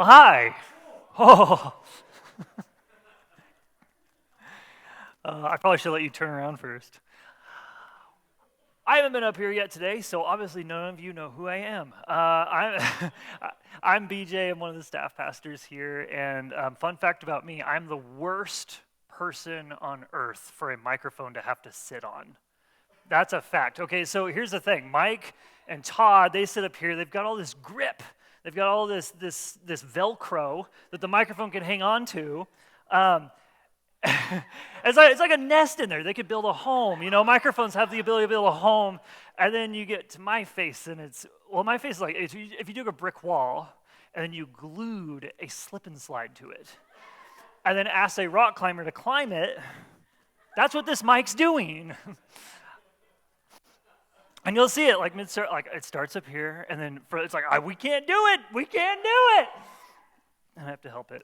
Oh, hi. Oh, I probably should let you turn around first. I haven't been up here yet today, so obviously none of you know who I am. I'm BJ. I'm one of the staff pastors here, and fun fact about me, I'm the worst person on earth for a microphone to have to sit on. That's a fact. Okay, so here's the thing. Mike and Todd, they sit up here. They've got all this grip. They've got all this Velcro that the microphone can hang on to. Um, it's like a nest in there. They could build a home. You know, microphones have the ability to build a home. And then you get to my face, and my face is like, if you took a brick wall and then you glued a slip and slide to it, and then asked a rock climber to climb it, that's what this mic's doing. And you'll see it like it starts up here, and then it's like, we can't do it. We can't do it. And I have to help it.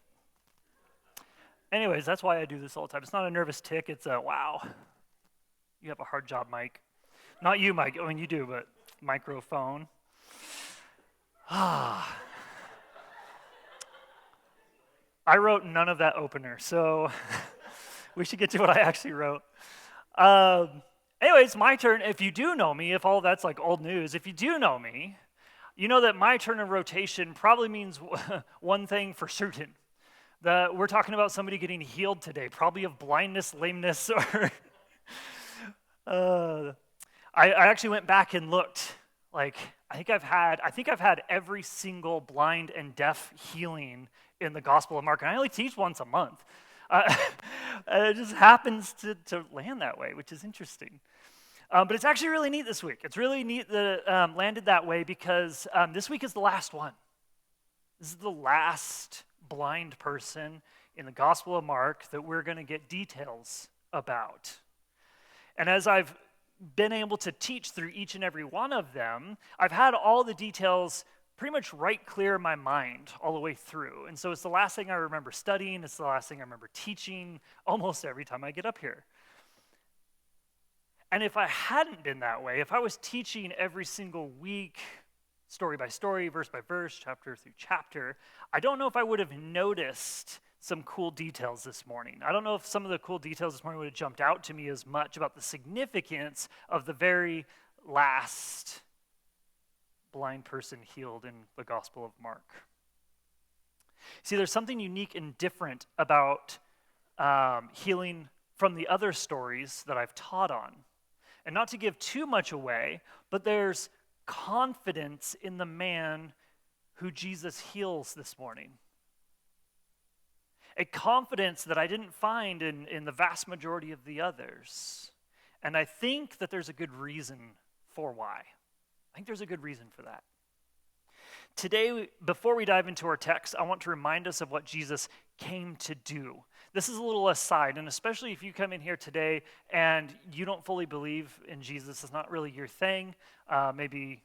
Anyways, that's why I do this all the time. It's not a nervous tick. It's a, wow, you have a hard job, Mike. Not you, Mike. I mean, you do, but microphone. I wrote none of that opener, so we should get to what I actually wrote. Anyway, it's my turn. If you do know me, if all that's like old news, if you do know me, you know that my turn of rotation probably means one thing for certain. That we're talking about somebody getting healed today, probably of blindness, lameness, or I actually went back and looked. Like I think I've had every single blind and deaf healing in the Gospel of Mark, and I only teach once a month. It just happens to land that way, which is interesting. But it's actually really neat this week. It's really neat that it landed that way because this week is the last one. This is the last blind person in the Gospel of Mark that we're going to get details about. And as I've been able to teach through each and every one of them, I've had all the details pretty much right clear in my mind all the way through. And so it's the last thing I remember studying. It's the last thing I remember teaching almost every time I get up here. And if I hadn't been that way, if I was teaching every single week, story by story, verse by verse, chapter through chapter, I don't know if I would have noticed some cool details this morning. I don't know if some of the cool details this morning would have jumped out to me as much about the significance of the very last blind person healed in the Gospel of Mark. See, there's something unique and different about healing from the other stories that I've taught on. And not to give too much away, but there's confidence in the man who Jesus heals this morning. A confidence that I didn't find in the vast majority of the others. And I think that there's a good reason for why. I think there's a good reason for that. Today, before we dive into our text, I want to remind us of what Jesus came to do. This is a little aside, and especially if you come in here today and you don't fully believe in Jesus, it's not really your thing. Maybe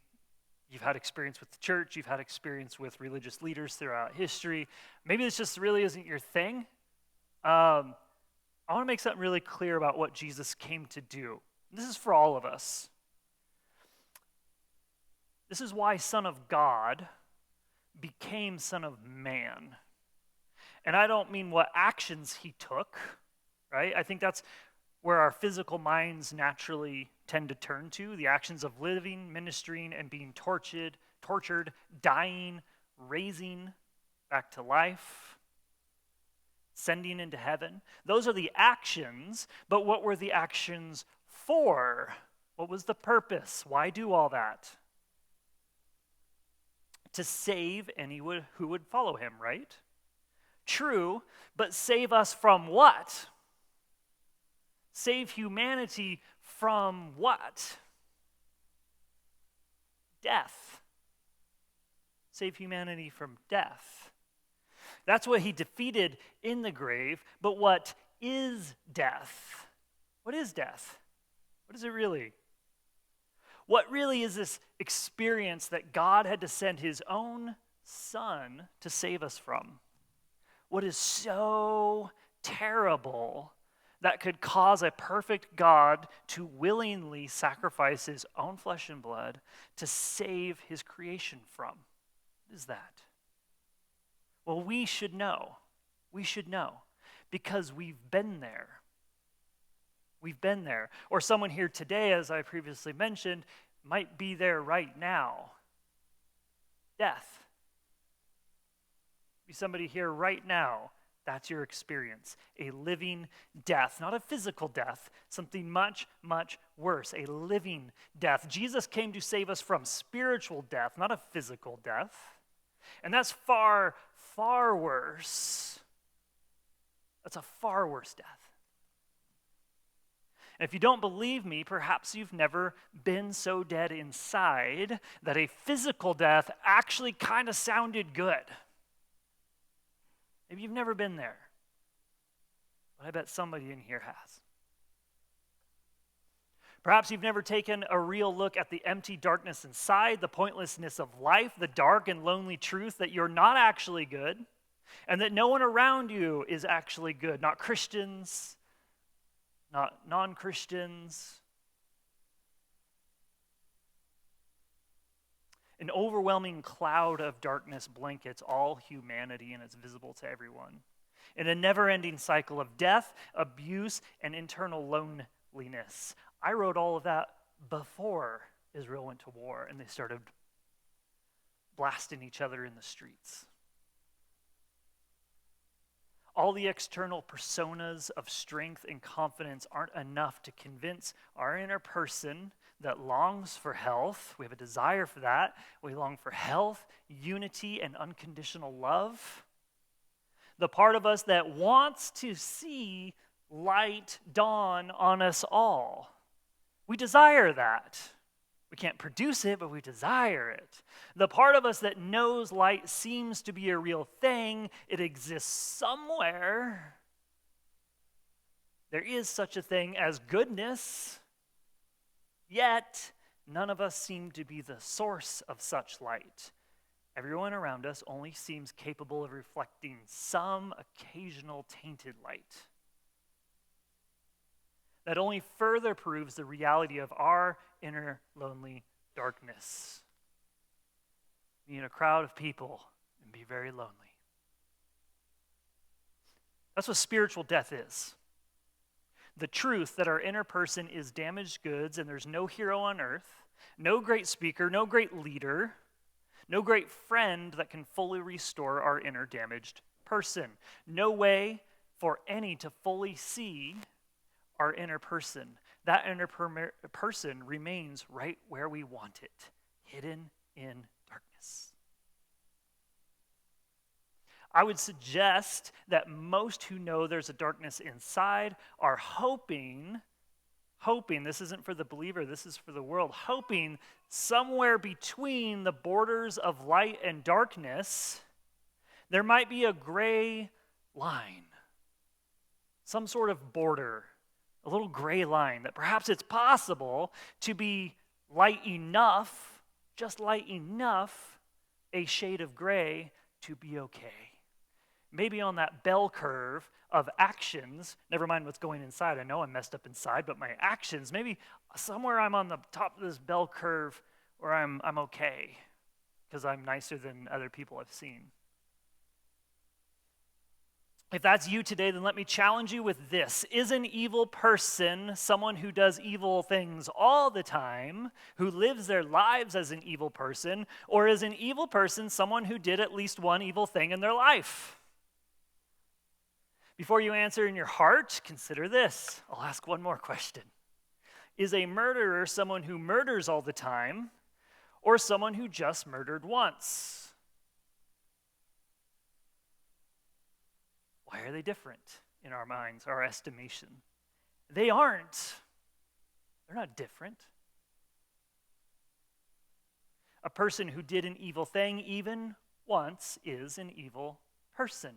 you've had experience with the church, you've had experience with religious leaders throughout history. Maybe this just really isn't your thing. I want to make something really clear about what Jesus came to do. This is for all of us. This is why Son of God became Son of Man. And I don't mean what actions he took, right? I think that's where our physical minds naturally tend to turn to, the actions of living, ministering, and being tortured, dying, raising back to life, sending into heaven. Those are the actions, but what were the actions for? What was the purpose? Why do all that? To save anyone who would follow him, right? True, but save us from what? Save humanity from what? Death. Save humanity from death. That's what he defeated in the grave, but what is death? What is death? What is it really? What really is this experience that God had to send his own Son to save us from? What is so terrible that could cause a perfect God to willingly sacrifice his own flesh and blood to save his creation from? What is that? Well, we should know. We should know because we've been there. We've been there. Or someone here today, as I previously mentioned, might be there right now. Death. Be somebody here right now. That's your experience. A living death, not a physical death, something much, much worse, a living death. Jesus came to save us from spiritual death, not a physical death. And that's far, far worse. That's a far worse death. And if you don't believe me, perhaps you've never been so dead inside that a physical death actually kind of sounded good. Maybe you've never been there, but I bet somebody in here has. Perhaps you've never taken a real look at the empty darkness inside, the pointlessness of life, the dark and lonely truth that you're not actually good, and that no one around you is actually good, not Christians, not non-Christians. An overwhelming cloud of darkness blankets all humanity, and it's visible to everyone. In a never-ending cycle of death, abuse, and internal loneliness. I wrote all of that before Israel went to war and they started blasting each other in the streets. All the external personas of strength and confidence aren't enough to convince our inner person that longs for health. We have a desire for that. We long for health, unity, and unconditional love. The part of us that wants to see light dawn on us all. We desire that. We can't produce it, but we desire it. The part of us that knows light seems to be a real thing. It exists somewhere. There is such a thing as goodness. Yet, none of us seem to be the source of such light. Everyone around us only seems capable of reflecting some occasional tainted light. That only further proves the reality of our inner lonely darkness. Be in a crowd of people and be very lonely. That's what spiritual death is. The truth that our inner person is damaged goods and there's no hero on earth, no great speaker, no great leader, no great friend that can fully restore our inner damaged person. No way for any to fully see our inner person. That inner person remains right where we want it, hidden in darkness. I would suggest that most who know there's a darkness inside are hoping, this isn't for the believer, this is for the world, hoping somewhere between the borders of light and darkness, there might be a gray line, some sort of border, a little gray line that perhaps it's possible to be light enough, just light enough, a shade of gray to be okay. Maybe on that bell curve of actions, never mind what's going inside. I know I'm messed up inside, but my actions, maybe somewhere I'm on the top of this bell curve where I'm okay because I'm nicer than other people I've seen. If that's you today, then let me challenge you with this. Is an evil person someone who does evil things all the time, who lives their lives as an evil person, or is an evil person someone who did at least one evil thing in their life? Before you answer in your heart, consider this. I'll ask one more question. Is a murderer someone who murders all the time, or someone who just murdered once? Why are they different in our minds, our estimation? They aren't. They're not different. A person who did an evil thing even once is an evil person.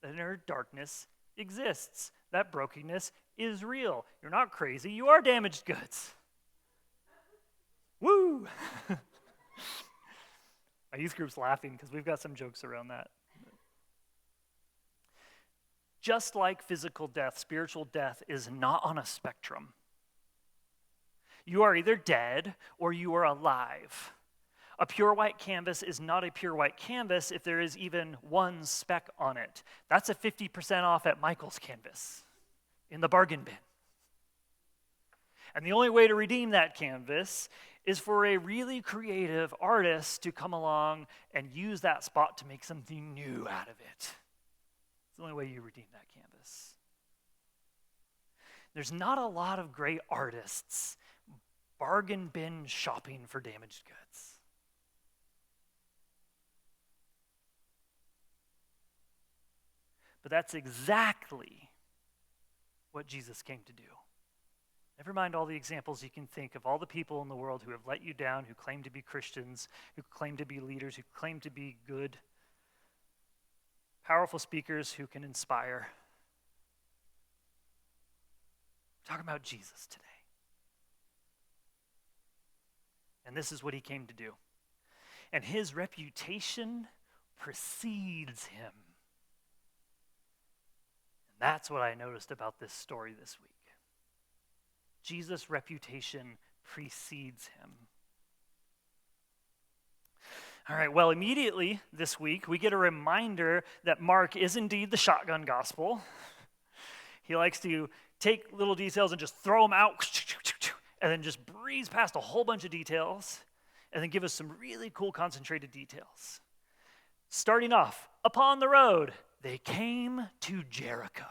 That inner darkness exists. That brokenness is real. You're not crazy. You are damaged goods. Woo! My youth group's laughing because we've got some jokes around that. Just like physical death, spiritual death is not on a spectrum. You are either dead or you are alive. A pure white canvas is not a pure white canvas if there is even one speck on it. That's a 50% off at Michael's canvas in the bargain bin. And the only way to redeem that canvas is for a really creative artist to come along and use that spot to make something new out of it. It's the only way you redeem that canvas. There's not a lot of great artists bargain bin shopping for damaged goods. But that's exactly what Jesus came to do. Never mind all the examples you can think of all the people in the world who have let you down, who claim to be Christians, who claim to be leaders, who claim to be good, powerful speakers who can inspire. We're talking about Jesus today. And this is what he came to do. And his reputation precedes him. And that's what I noticed about this story this week. Jesus' reputation precedes him. All right, well, immediately this week, we get a reminder that Mark is indeed the shotgun gospel. He likes to take little details and just throw them out, and then just breeze past a whole bunch of details, and then give us some really cool concentrated details. Starting off, upon the road, they came to Jericho.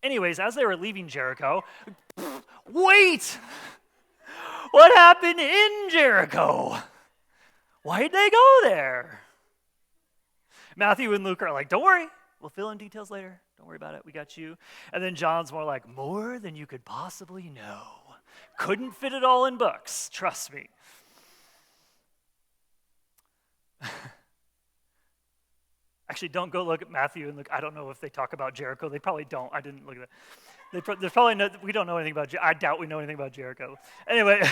Anyways, as they were leaving Jericho, wait! What happened in Jericho? Why'd they go there? Matthew and Luke are like, don't worry, we'll fill in details later. Don't worry about it, we got you. And then John's more like, more than you could possibly know. Couldn't fit it all in books, trust me. Actually, don't go look at Matthew and Luke. I don't know if they talk about Jericho. They probably don't. I didn't look at that. There's probably no, we don't know anything about Jericho. I doubt we know anything about Jericho. Anyway,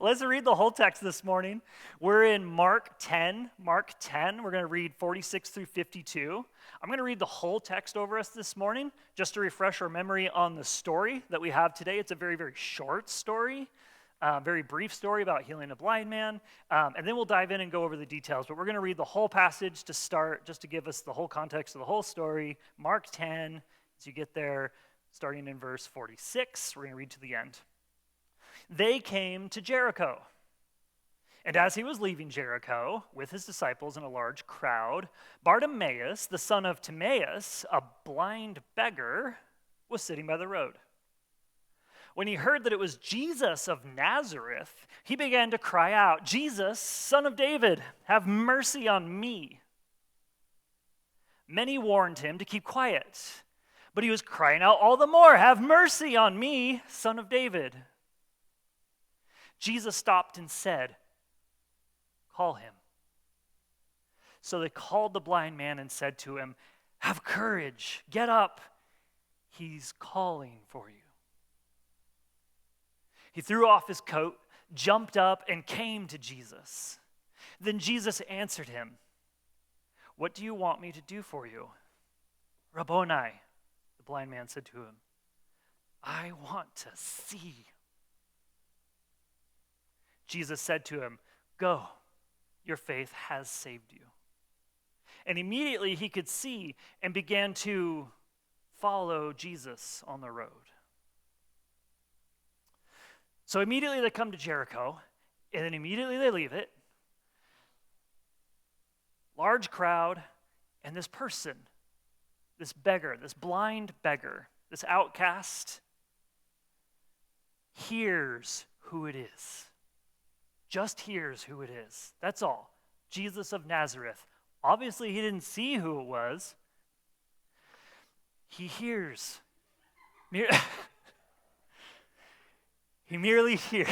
let's read the whole text this morning. We're in Mark 10. Mark 10, we're going to read 46 through 52. I'm going to read the whole text over us this morning just to refresh our memory on the story that we have today. It's a very, very short story. Very brief story about healing a blind man, and then we'll dive in and go over the details. But we're going to read the whole passage to start, just to give us the whole context of the whole story. Mark 10, as you get there, starting in verse 46, we're going to read to the end. They came to Jericho, and as he was leaving Jericho with his disciples and a large crowd, Bartimaeus, the son of Timaeus, a blind beggar, was sitting by the road. When he heard that it was Jesus of Nazareth, he began to cry out, Jesus, son of David, have mercy on me. Many warned him to keep quiet, but he was crying out all the more, have mercy on me, son of David. Jesus stopped and said, call him. So they called the blind man and said to him, have courage, get up, he's calling for you. He threw off his coat, jumped up, and came to Jesus. Then Jesus answered him, what do you want me to do for you? Rabboni, the blind man said to him, I want to see. Jesus said to him, go, your faith has saved you. And immediately he could see and began to follow Jesus on the road. So immediately they come to Jericho, and then immediately they leave it. Large crowd, and this person, this beggar, this blind beggar, this outcast, hears who it is. Just hears who it is. That's all. Jesus of Nazareth. Obviously, he didn't see who it was. He hears. He merely hears.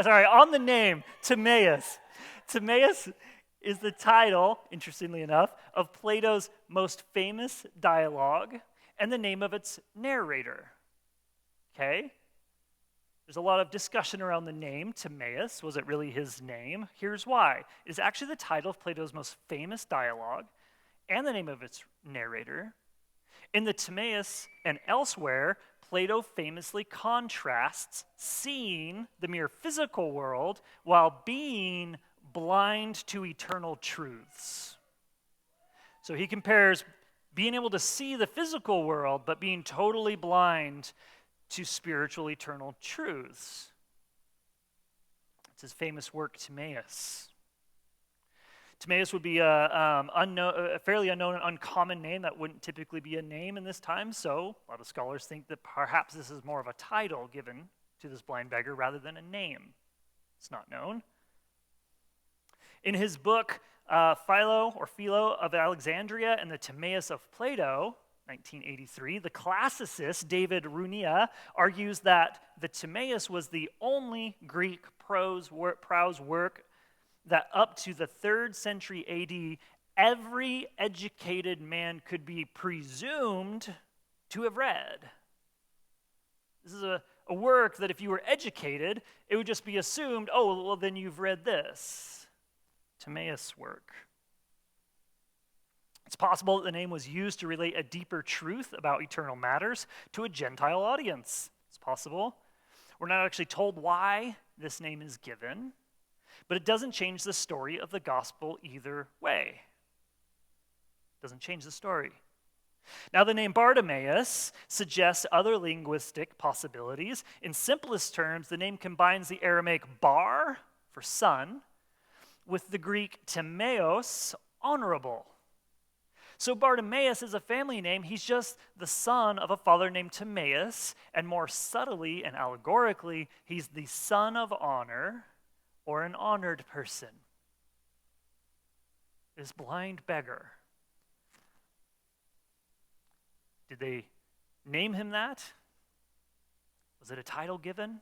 Sorry, on the name, Timaeus. Timaeus is the title, interestingly enough, of Plato's most famous dialogue and the name of its narrator. Okay? There's a lot of discussion around the name, Timaeus. Was it really his name? Here's why. It's actually the title of Plato's most famous dialogue and the name of its narrator. In the Timaeus and elsewhere, Plato famously contrasts seeing the mere physical world while being blind to eternal truths. So he compares being able to see the physical world, but being totally blind to spiritual eternal truths. It's his famous work, Bartimaeus. Bartimaeus would be a fairly unknown and uncommon name that wouldn't typically be a name in this time, so a lot of scholars think that perhaps this is more of a title given to this blind beggar rather than a name. It's not known. In his book, Philo of Alexandria and the Timaeus of Plato, 1983, the classicist David Runia argues that the Timaeus was the only Greek prose work that up to the 3rd century AD, every educated man could be presumed to have read. This is a work that if you were educated, it would just be assumed, oh, well, then you've read this. Timaeus work. It's possible that the name was used to relate a deeper truth about eternal matters to a Gentile audience. It's possible. We're not actually told why this name is given, but it doesn't change the story of the gospel either way. It doesn't change the story. Now, the name Bartimaeus suggests other linguistic possibilities. In simplest terms, the name combines the Aramaic bar, for son, with the Greek timaeos, honorable. So Bartimaeus is a family name. He's just the son of a father named Timaeus, and more subtly and allegorically, he's the son of honor or an honored person. This blind beggar. Did they name him that? Was it a title given?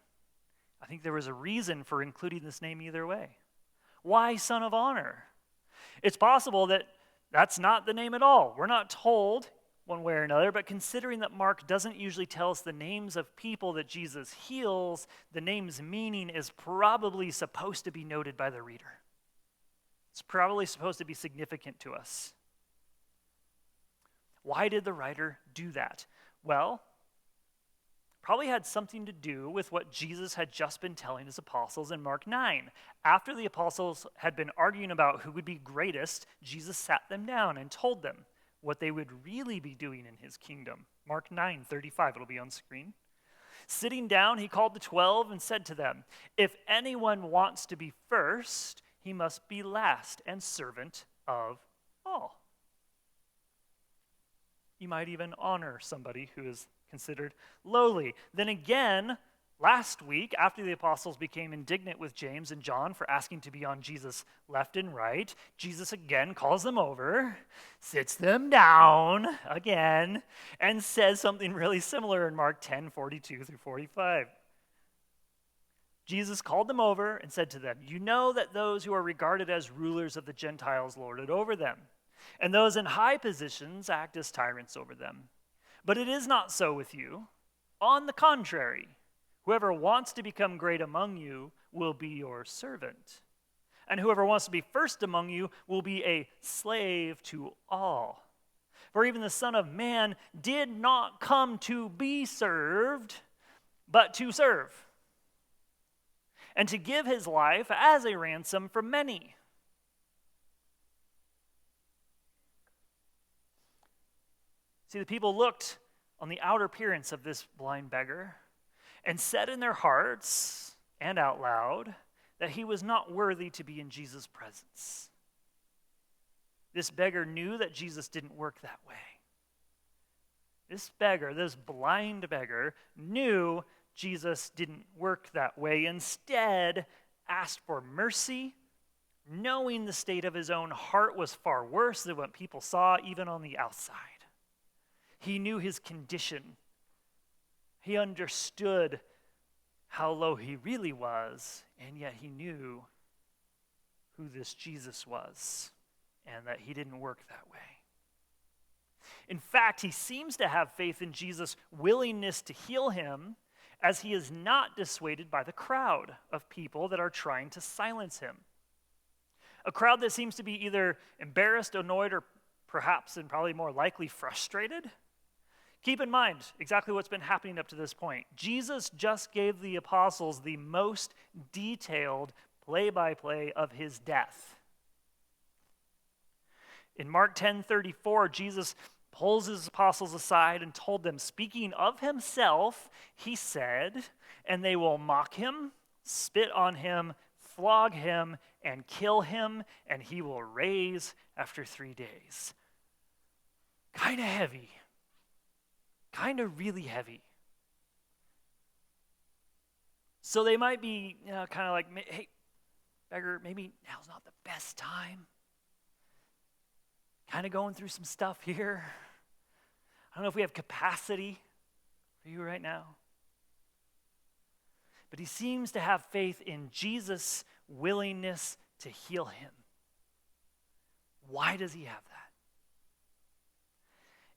I think there was a reason for including this name either way. Why son of honor? It's possible that that's not the name at all. We're not told one way or another, but considering that Mark doesn't usually tell us the names of people that Jesus heals, the name's meaning is probably supposed to be noted by the reader. It's probably supposed to be significant to us. Why did the writer do that? Well, probably had something to do with what Jesus had just been telling his apostles in Mark 9. After the apostles had been arguing about who would be greatest, Jesus sat them down and told them what they would really be doing in his kingdom. Mark 9:35, it'll be on screen. Sitting down, he called the 12 and said to them, "If anyone wants to be first, he must be last and servant of all." You might even honor somebody who is considered lowly. Then again, last week, after the apostles became indignant with James and John for asking to be on Jesus' left and right, Jesus again calls them over, sits them down again, and says something really similar in Mark 10:42 through 45. Jesus called them over and said to them, "You know that those who are regarded as rulers of the Gentiles lord it over them, and those in high positions act as tyrants over them. But it is not so with you. On the contrary, whoever wants to become great among you will be your servant. And whoever wants to be first among you will be a slave to all. For even the Son of Man did not come to be served, but to serve, and to give his life as a ransom for many." See, the people looked on the outer appearance of this blind beggar and said in their hearts and out loud that he was not worthy to be in Jesus' presence. This beggar knew that Jesus didn't work that way. This beggar, this blind beggar, knew Jesus didn't work that way. Instead, asked for mercy, knowing the state of his own heart was far worse than what people saw even on the outside. He knew his condition. He understood how low he really was, and yet he knew who this Jesus was and that he didn't work that way. In fact, he seems to have faith in Jesus' willingness to heal him, as he is not dissuaded by the crowd of people that are trying to silence him. A crowd that seems to be either embarrassed, annoyed, or perhaps and probably more likely frustrated. Keep in mind exactly what's been happening up to this point. Jesus just gave the apostles the most detailed play-by-play of his death. In Mark 10:34, Jesus pulls his apostles aside and told them, speaking of himself, he said, "And they will mock him, spit on him, flog him, and kill him, and he will rise after 3 days." Kind of heavy. Kind of really heavy. So they might be, kind of like, "Hey, beggar, maybe now's not the best time. Kind of going through some stuff here. I don't know if we have capacity for you right now." But he seems to have faith in Jesus' willingness to heal him. Why does he have that?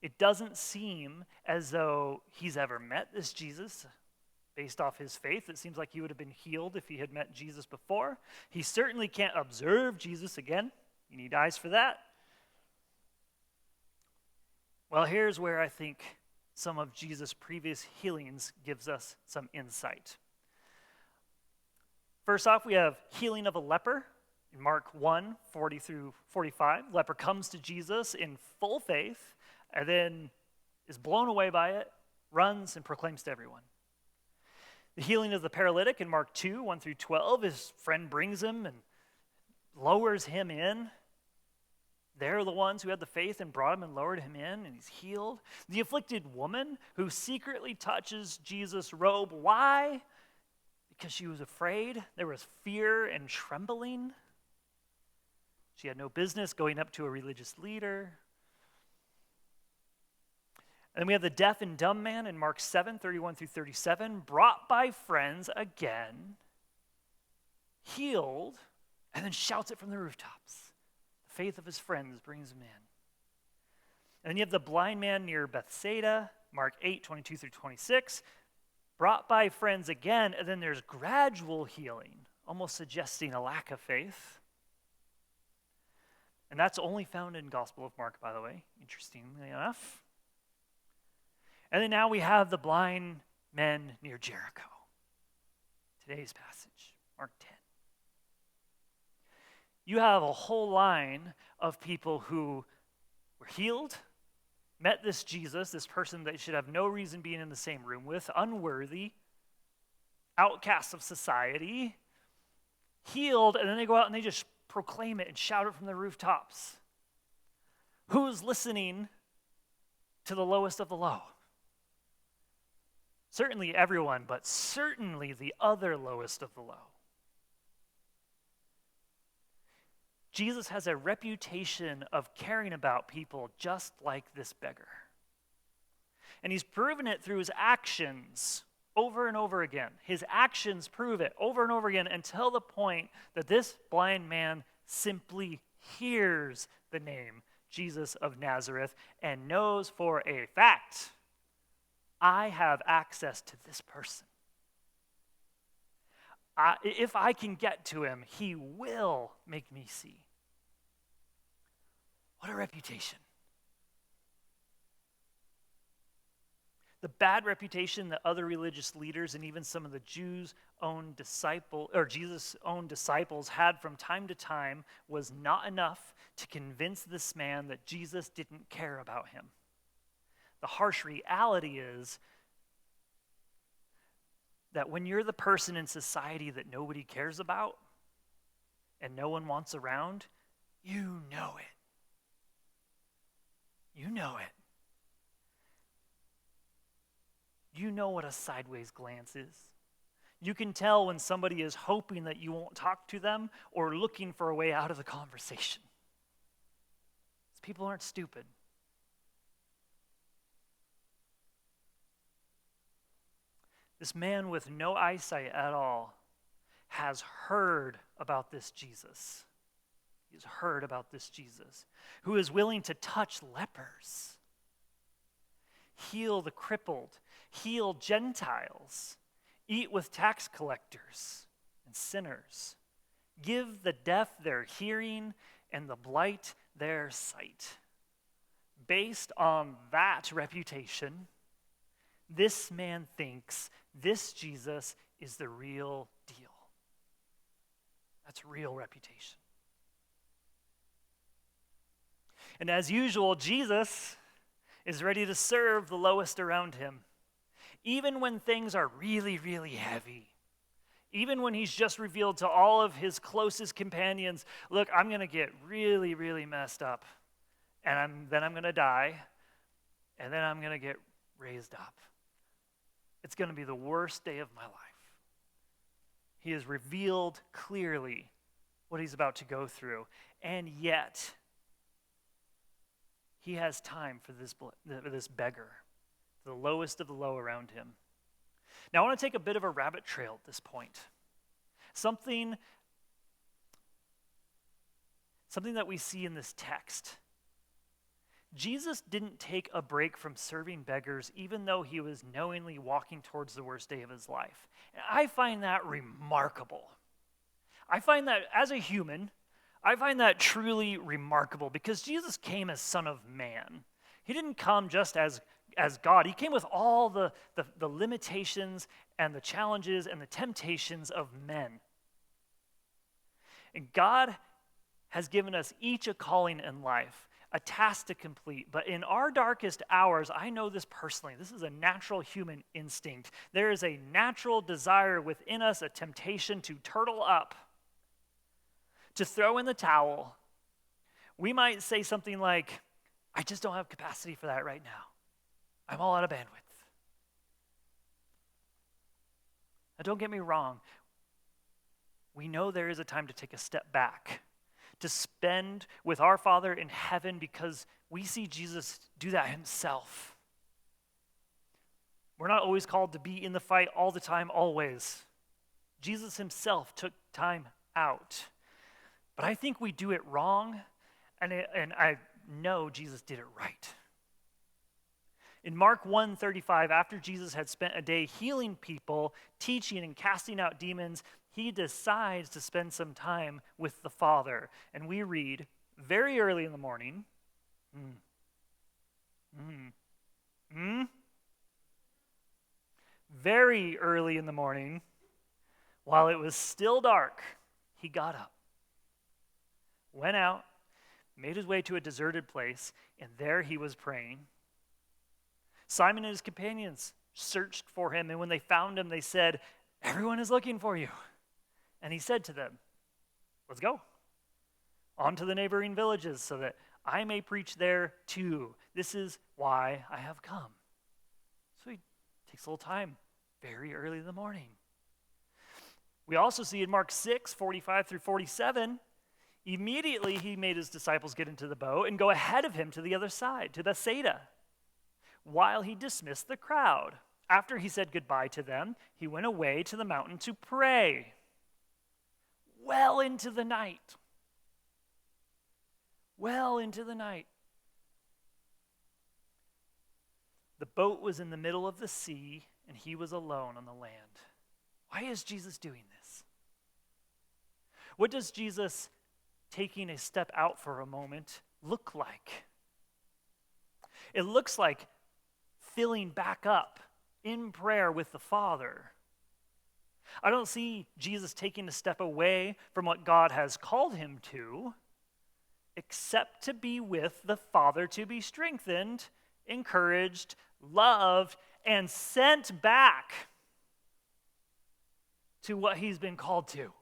It doesn't seem as though he's ever met this Jesus. Based off his faith, it seems like he would have been healed if he had met Jesus before. He certainly can't observe Jesus again. You need eyes for that. Well, here's where I think some of Jesus' previous healings gives us some insight. First off, we have healing of a leper in Mark 1:40 through 45. Leper comes to Jesus in full faith and then is blown away by it, runs and proclaims to everyone. The healing of the paralytic in Mark 2:1 through 12, his friend brings him and lowers him in. They're the ones who had the faith and brought him and lowered him in, and he's healed. The afflicted woman who secretly touches Jesus' robe. Why? Because she was afraid. There was fear and trembling. She had no business going up to a religious leader. And then we have the deaf and dumb man in Mark 7:31 through 37, brought by friends again, healed, and then shouts it from the rooftops. The faith of his friends brings him in. And then you have the blind man near Bethsaida, Mark 8:22 through 26, brought by friends again, and then there's gradual healing, almost suggesting a lack of faith. And that's only found in Gospel of Mark, by the way, interestingly enough. And then now we have the blind men near Jericho. Today's passage, Mark 10. You have a whole line of people who were healed, met this Jesus, this person they should have no reason being in the same room with, unworthy, outcasts of society, healed, and then they go out and they just proclaim it and shout it from the rooftops. Who's listening to the lowest of the low? Certainly everyone, but certainly the other lowest of the low. Jesus has a reputation of caring about people just like this beggar. And he's proven it through his actions over and over again. His actions prove it over and over again until the point that this blind man simply hears the name Jesus of Nazareth and knows for a fact, I have access to this person. If I can get to him, he will make me see. What a reputation. The bad reputation that other religious leaders and even some of the Jesus' own disciples had from time to time was not enough to convince this man that Jesus didn't care about him. The harsh reality is that when you're the person in society that nobody cares about and no one wants around, you know it. You know it. You know what a sideways glance is. You can tell when somebody is hoping that you won't talk to them or looking for a way out of the conversation. These people aren't stupid. This man with no eyesight at all has heard about this Jesus. He's heard about this Jesus who is willing to touch lepers, heal the crippled, heal Gentiles, eat with tax collectors and sinners, give the deaf their hearing and the blind their sight. Based on that reputation, This man thinks this Jesus is the real deal. That's real reputation. And as usual, Jesus is ready to serve the lowest around him, even when things are really, really heavy. Even when he's just revealed to all of his closest companions, look, I'm going to get really, really messed up, and then I'm going to die, and then I'm going to get raised up. It's going to be the worst day of my life. He has revealed clearly what he's about to go through, and yet he has time for this beggar, the lowest of the low around him. Now, I want to take a bit of a rabbit trail at this point. Something that we see in this text. Jesus didn't take a break from serving beggars even though he was knowingly walking towards the worst day of his life. And I find that remarkable. I find that as a human, I find that truly remarkable because Jesus came as Son of Man. He didn't come just as God. He came with all the limitations and the challenges and the temptations of men. And God has given us each a calling in life, a task to complete. But in our darkest hours, I know this personally, this is a natural human instinct. There is a natural desire within us, a temptation to turtle up, to throw in the towel. We might say something like, I just don't have capacity for that right now. I'm all out of bandwidth. Now, don't get me wrong. We know there is a time to take a step back, to spend with our Father in heaven because we see Jesus do that himself. We're not always called to be in the fight all the time, always. Jesus himself took time out. But I think we do it wrong, and I know Jesus did it right. In Mark 1:35, after Jesus had spent a day healing people, teaching and casting out demons, he decides to spend some time with the Father. And we read, very early in the morning, very early in the morning, while it was still dark, he got up, went out, made his way to a deserted place, and there he was praying. Simon and his companions searched for him, and when they found him, they said, "Everyone is looking for you." And he said to them, "Let's go on to the neighboring villages so that I may preach there too. This is why I have come." So he takes a little time, very early in the morning. We also see in Mark 6:45 through 47, immediately he made his disciples get into the boat and go ahead of him to the other side, to Bethsaida, while he dismissed the crowd. After he said goodbye to them, he went away to the mountain to pray. Well into the night. Well into the night. The boat was in the middle of the sea, and he was alone on the land. Why is Jesus doing this? What does Jesus taking a step out for a moment look like? It looks like filling back up in prayer with the Father. I don't see Jesus taking a step away from what God has called him to, except to be with the Father, to be strengthened, encouraged, loved, and sent back to what he's been called to.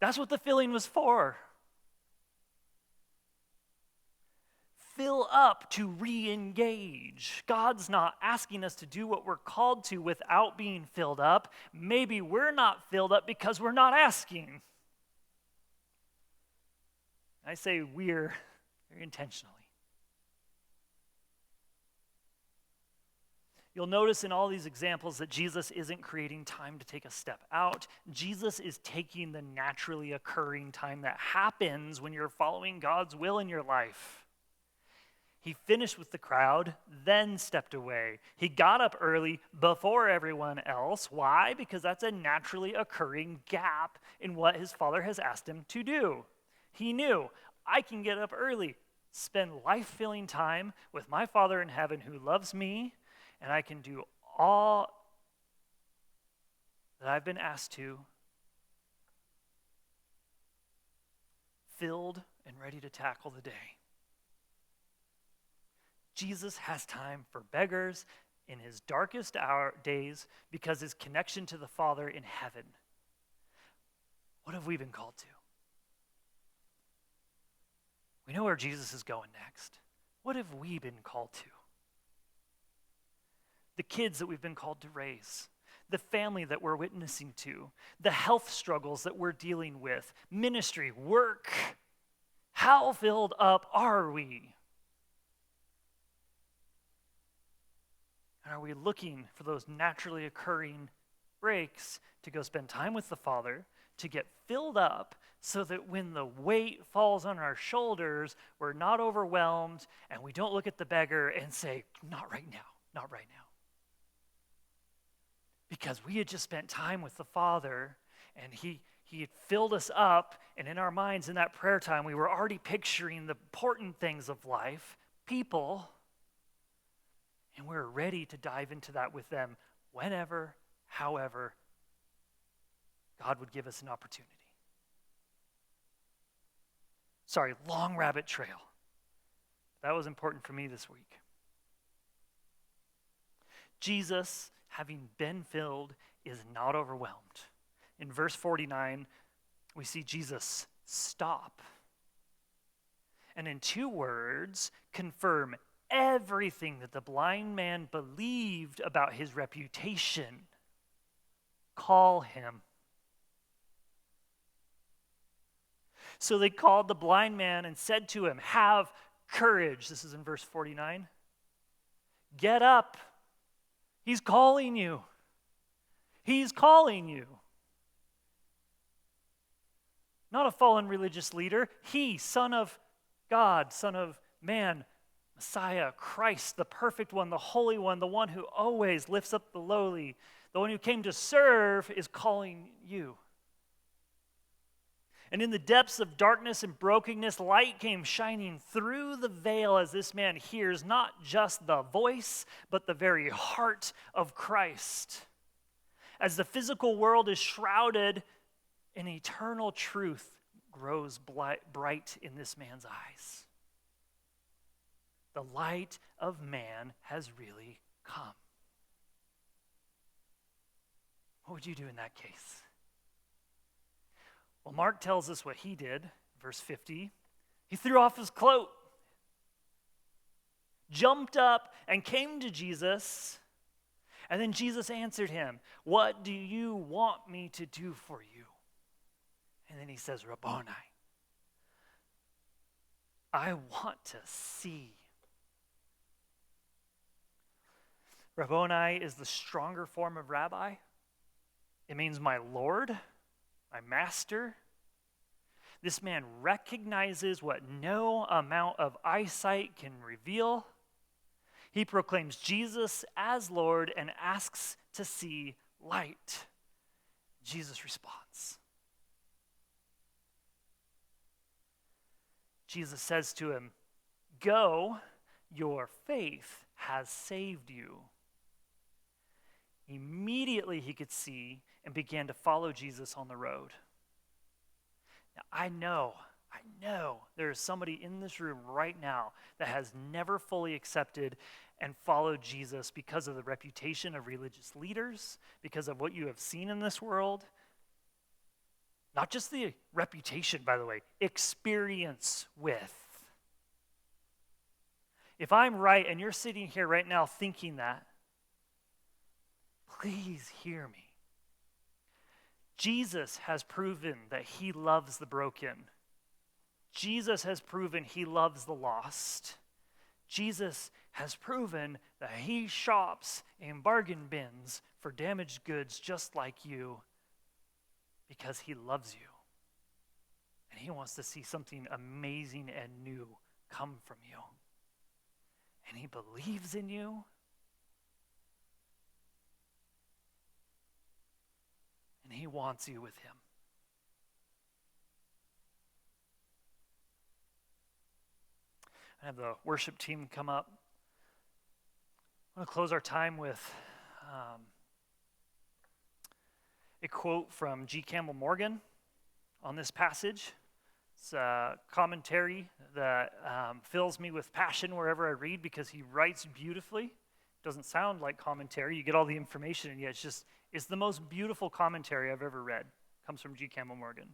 That's what the filling was for. Fill up to re-engage. God's not asking us to do what we're called to without being filled up. Maybe we're not filled up because we're not asking. I say we're very intentionally. You'll notice in all these examples that Jesus isn't creating time to take a step out. Jesus is taking the naturally occurring time that happens when you're following God's will in your life. He finished with the crowd, then stepped away. He got up early before everyone else. Why? Because that's a naturally occurring gap in what his Father has asked him to do. He knew, I can get up early. spend life-filling time with my Father in heaven who loves me, and I can do all that I've been asked to, filled and ready to tackle the day. Jesus has time for beggars in his darkest days because his connection to the Father in heaven. What have we been called to? We know where Jesus is going next. What have we been called to? The kids that we've been called to raise, the family that we're witnessing to, the health struggles that we're dealing with, ministry, work. How filled up are we? And are we looking for those naturally occurring breaks to go spend time with the Father, to get filled up so that when the weight falls on our shoulders, we're not overwhelmed and we don't look at the beggar and say, not right now, not right now. Because we had just spent time with the Father and he had filled us up, and in our minds in that prayer time, we were already picturing the important things of life, people, and we're ready to dive into that with them whenever, however, God would give us an opportunity. Sorry, long rabbit trail. That was important for me this week. Jesus, having been filled, is not overwhelmed. In verse 49, we see Jesus stop. And in 2 words, confirm everything that the blind man believed about his reputation. Call him. So they called the blind man and said to him, have courage. This is in verse 49. Get up. He's calling you. He's calling you. Not a fallen religious leader. He, Son of God, Son of Man, Messiah, Christ, the perfect one, the holy one, the one who always lifts up the lowly, the one who came to serve, is calling you. And in the depths of darkness and brokenness, light came shining through the veil as this man hears not just the voice, but the very heart of Christ. As the physical world is shrouded, an eternal truth grows bright in this man's eyes. The light of man has really come. What would you do in that case? Well, Mark tells us what he did, verse 50. He threw off his cloak, jumped up, and came to Jesus. And then Jesus answered him, what do you want me to do for you? And then he says, Rabboni, I want to see. Rabboni is the stronger form of rabbi. It means my Lord, my master. This man recognizes what no amount of eyesight can reveal. He proclaims Jesus as Lord and asks to see light. Jesus responds. Jesus says to him, go, your faith has saved you. Immediately he could see and began to follow Jesus on the road. Now, I know there is somebody in this room right now that has never fully accepted and followed Jesus because of the reputation of religious leaders, because of what you have seen in this world. Not just the reputation, by the way, experience with. If I'm right and you're sitting here right now thinking that, please hear me. Jesus has proven that he loves the broken. Jesus has proven he loves the lost. Jesus has proven that he shops in bargain bins for damaged goods just like you because he loves you. And he wants to see something amazing and new come from you. And he believes in you. And he wants you with him. Have the worship team come up. I want to close our time with a quote from G. Campbell Morgan on this passage. It's a commentary that fills me with passion wherever I read because he writes beautifully. It doesn't sound like commentary. You get all the information, and yet it's the most beautiful commentary I've ever read. It comes from G. Campbell Morgan.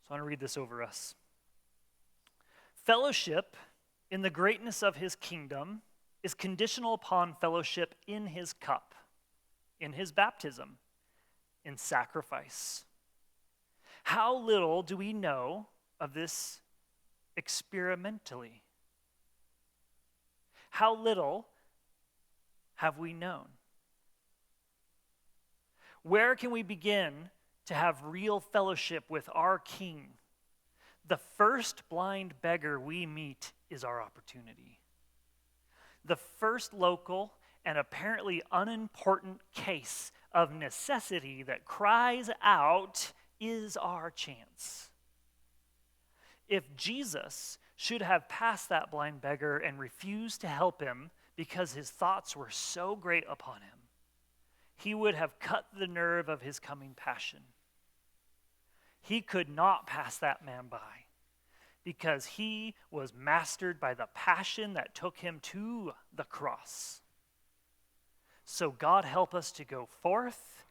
So I want to read this over us. Fellowship in the greatness of his kingdom is conditional upon fellowship in his cup, in his baptism, in sacrifice. How little do we know of this experimentally? How little have we known? Where can we begin to have real fellowship with our King? The first blind beggar we meet is our opportunity. The first local and apparently unimportant case of necessity that cries out is our chance. If Jesus should have passed that blind beggar and refused to help him because his thoughts were so great upon him, he would have cut the nerve of his coming passion. He could not pass that man by because he was mastered by the passion that took him to the cross. So God help us to go forth,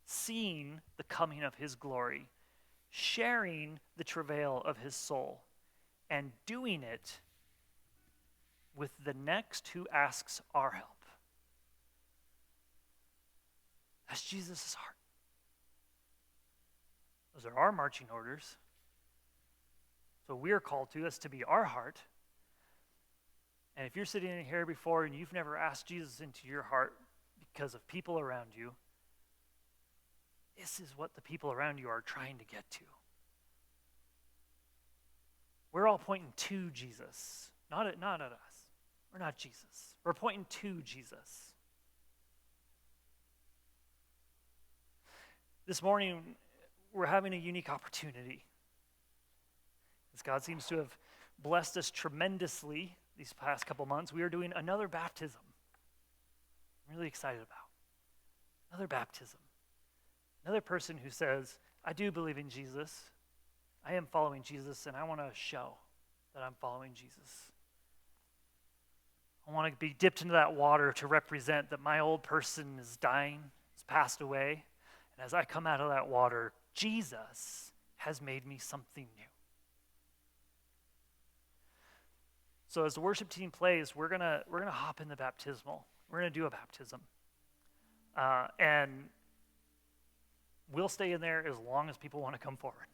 seeing the coming of his glory, sharing the travail of his soul, and doing it with the next who asks our help. That's Jesus' heart. Those are our marching orders. So we are called to us to be our heart. And if you're sitting in here before and you've never asked Jesus into your heart because of people around you, this is what the people around you are trying to get to. We're all pointing to Jesus, not at us. We're not Jesus. We're pointing to Jesus. This morning, we're having a unique opportunity. As God seems to have blessed us tremendously these past couple months, we are doing another baptism. I'm really excited about. Another baptism. Another person who says, I do believe in Jesus. I am following Jesus, and I want to show that I'm following Jesus. I want to be dipped into that water to represent that my old person is dying, has passed away, and as I come out of that water, Jesus has made me something new. So as the worship team plays, we're gonna hop in the baptismal. We're gonna do a baptism, and we'll stay in there as long as people want to come forward.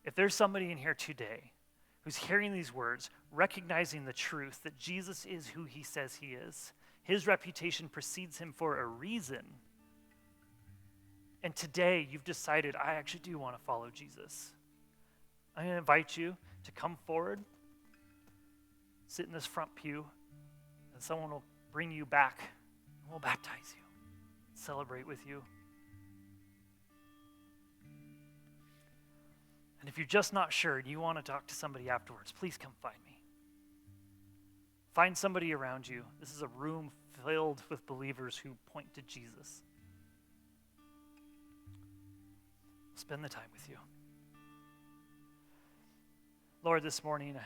If there's somebody in here today who's hearing these words, recognizing the truth that Jesus is who he says he is, his reputation precedes him for a reason, and today you've decided, I actually do want to follow Jesus, I'm going to invite you to come forward, sit in this front pew, and someone will bring you back, and we'll baptize you, celebrate with you. And if you're just not sure and you want to talk to somebody afterwards, please come find me. Find somebody around you. This is a room filled with believers who point to Jesus. Spend the time with you. Lord, this morning,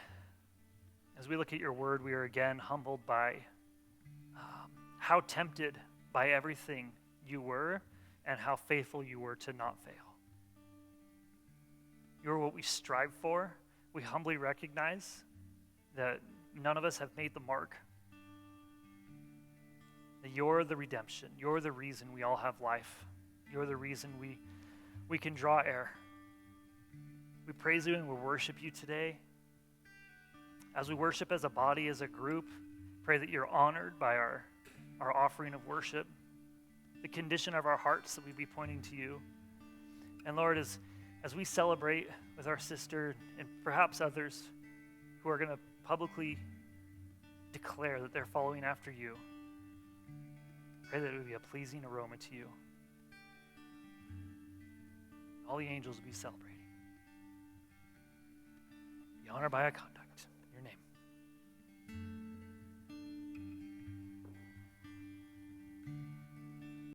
as we look at your word, we are again humbled by how tempted by everything you were and how faithful you were to not fail. You're what we strive for. We humbly recognize that none of us have made the mark. That you're the redemption. You're the reason we all have life. You're the reason we can draw air. We praise you and we worship you today. As we worship as a body, as a group, pray that you're honored by our offering of worship, the condition of our hearts that we be pointing to you. And Lord, as we celebrate with our sister and perhaps others who are going to publicly declare that they're following after you, pray that it would be a pleasing aroma to you. All the angels will be celebrating. Be honor by our conduct.